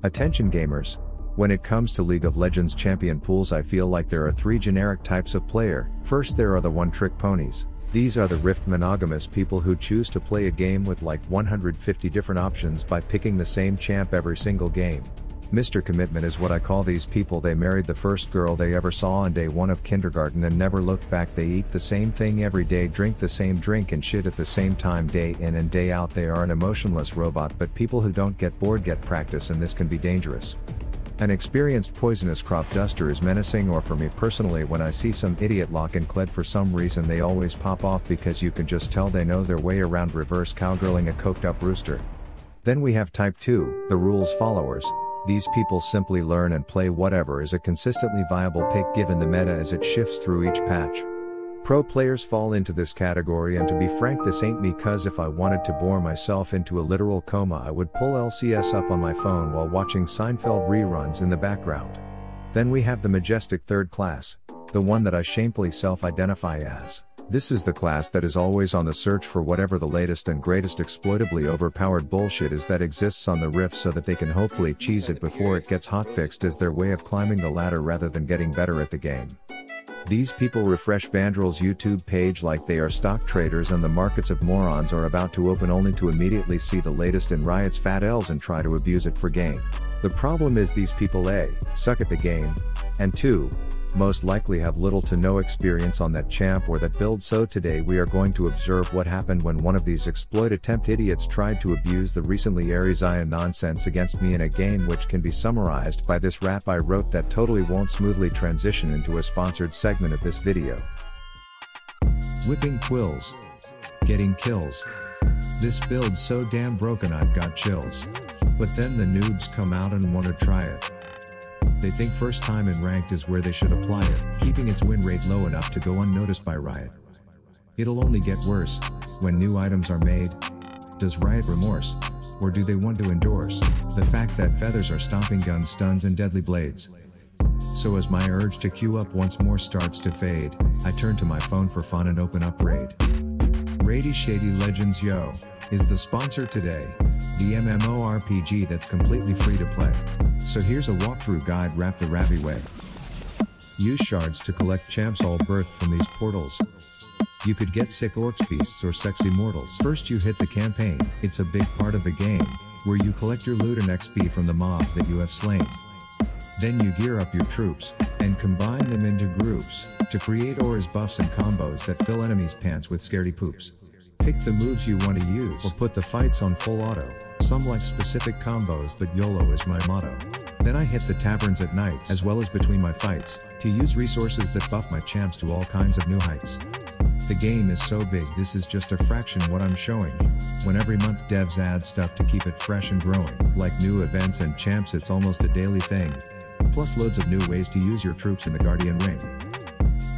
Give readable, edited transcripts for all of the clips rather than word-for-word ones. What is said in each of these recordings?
Attention gamers. When it comes to League of Legends champion pools, I feel like there are three generic types of player. First, there are the one-trick ponies. These are the rift monogamous people who choose to play a game with like 150 different options by picking the same champ every single game. Mr. Commitment is what I call these people. They married the first girl they ever saw on day one of kindergarten and never looked back. They eat the same thing every day, drink the same drink and shit at the same time day in and day out. They are an emotionless robot, but people who don't get bored get practice, and this can be dangerous. An experienced poisonous crop duster is menacing, or for me personally, when I see some idiot lock and Kled, for some reason they always pop off because you can just tell they know their way around reverse cowgirling a coked up rooster. Then we have type 2, the rules followers. These people simply learn and play whatever is a consistently viable pick given the meta as it shifts through each patch. Pro players fall into this category, and to be frank, this ain't me, cause if I wanted to bore myself into a literal coma I would pull LCS up on my phone while watching Seinfeld reruns in the background. Then we have the majestic third class, the one that I shamefully self-identify as. This is the class that is always on the search for whatever the latest and greatest exploitably overpowered bullshit is that exists on the Rift, so that they can hopefully cheese it before it gets hotfixed as their way of climbing the ladder rather than getting better at the game. These people refresh Vandrel's YouTube page like they are stock traders, and the markets of morons are about to open only to immediately see the latest in Riot's fat L's and try to abuse it for gain. The problem is these people A, suck at the game, and 2, most likely have little to no experience on that champ or that build. So today we are going to observe what happened when one of these exploit attempt idiots tried to abuse the recently airy Xayah nonsense against me in a game, which can be summarized by this rap I wrote that totally won't smoothly transition into a sponsored segment of this video. Whipping quills. Getting kills. This build's so damn broken I've got chills. But then the noobs come out and wanna try it. They think first time in ranked is where they should apply it, keeping its win rate low enough to go unnoticed by Riot. It'll only get worse when new items are made. Does Riot remorse? Or do they want to endorse the fact that feathers are stomping guns, stuns and deadly blades? So as my urge to queue up once more starts to fade, I turn to my phone for fun and open up Raid. Raidy Shady Legends Yo! Is the sponsor today. The MMORPG that's completely free to play. So here's a walkthrough guide, wrap the Ravi way. Use shards to collect champs all birthed from these portals. You could get sick orcs, beasts or sexy mortals. First you hit the campaign. It's a big part of the game, where you collect your loot and XP from the mobs that you have slain. Then you gear up your troops, and combine them into groups, to create auras, buffs and combos that fill enemies' pants with scaredy poops. Pick the moves you want to use, or put the fights on full auto. Some like specific combos, that YOLO is my motto. Then I hit the taverns at nights, as well as between my fights, to use resources that buff my champs to all kinds of new heights. The game is so big, this is just a fraction what I'm showing. When every month devs add stuff to keep it fresh and growing, like new events and champs, it's almost a daily thing. Plus loads of new ways to use your troops in the Guardian Ring.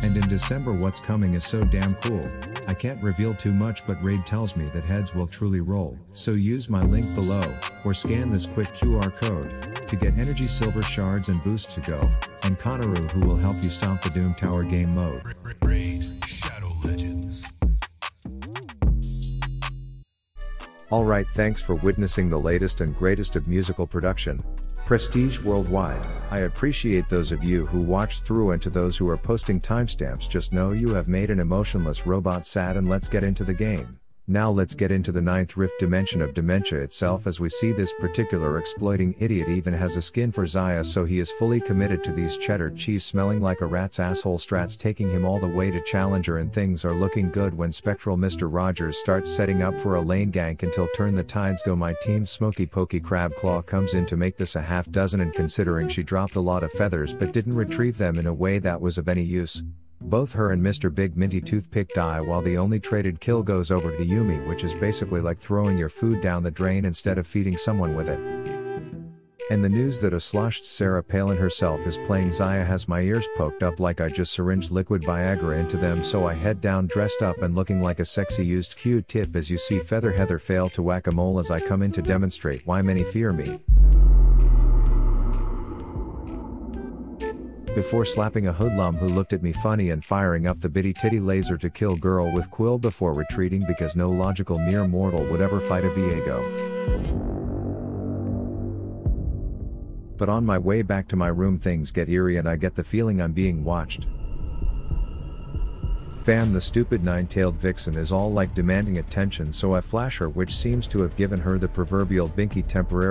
And in December what's coming is so damn cool. I can't reveal too much, but Raid tells me that heads will truly roll. So use my link below, or scan this quick QR code, to get energy silver shards and boosts to go, and Konaru, who will help you stomp the Doom Tower game mode. Raid Shadow Legends. Alright, thanks for witnessing the latest and greatest of musical production. Prestige worldwide. I appreciate those of you who watched through, and to those who are posting timestamps, just know you have made an emotionless robot sad, and let's get into the game. Now let's get into the 9th rift dimension of dementia itself, as we see this particular exploiting idiot even has a skin for Xayah, so he is fully committed to these cheddar cheese smelling like a rat's asshole strats, taking him all the way to Challenger, and things are looking good when spectral Mr. Rogers starts setting up for a lane gank until turn the tides go. My team's Smoky Pokey Crab Claw comes in to make this a half dozen, and considering she dropped a lot of feathers but didn't retrieve them in a way that was of any use, both her and Mr. Big Minty Toothpick die, while the only traded kill goes over to Yumi, which is basically like throwing your food down the drain instead of feeding someone with it. And the news that a sloshed Sarah Palin herself is playing Xayah has my ears poked up like I just syringed liquid Viagra into them, so I head down dressed up and looking like a sexy used Q-tip as you see Feather Heather fail to whack-a-mole as I come in to demonstrate why many fear me. Before slapping a hoodlum who looked at me funny and firing up the bitty titty laser to kill girl with quill before retreating because no logical mere mortal would ever fight a Viego. But on my way back to my room things get eerie and I get the feeling I'm being watched. Bam, the stupid nine-tailed vixen is all like demanding attention, so I flash her, which seems to have given her the proverbial binky temporarily.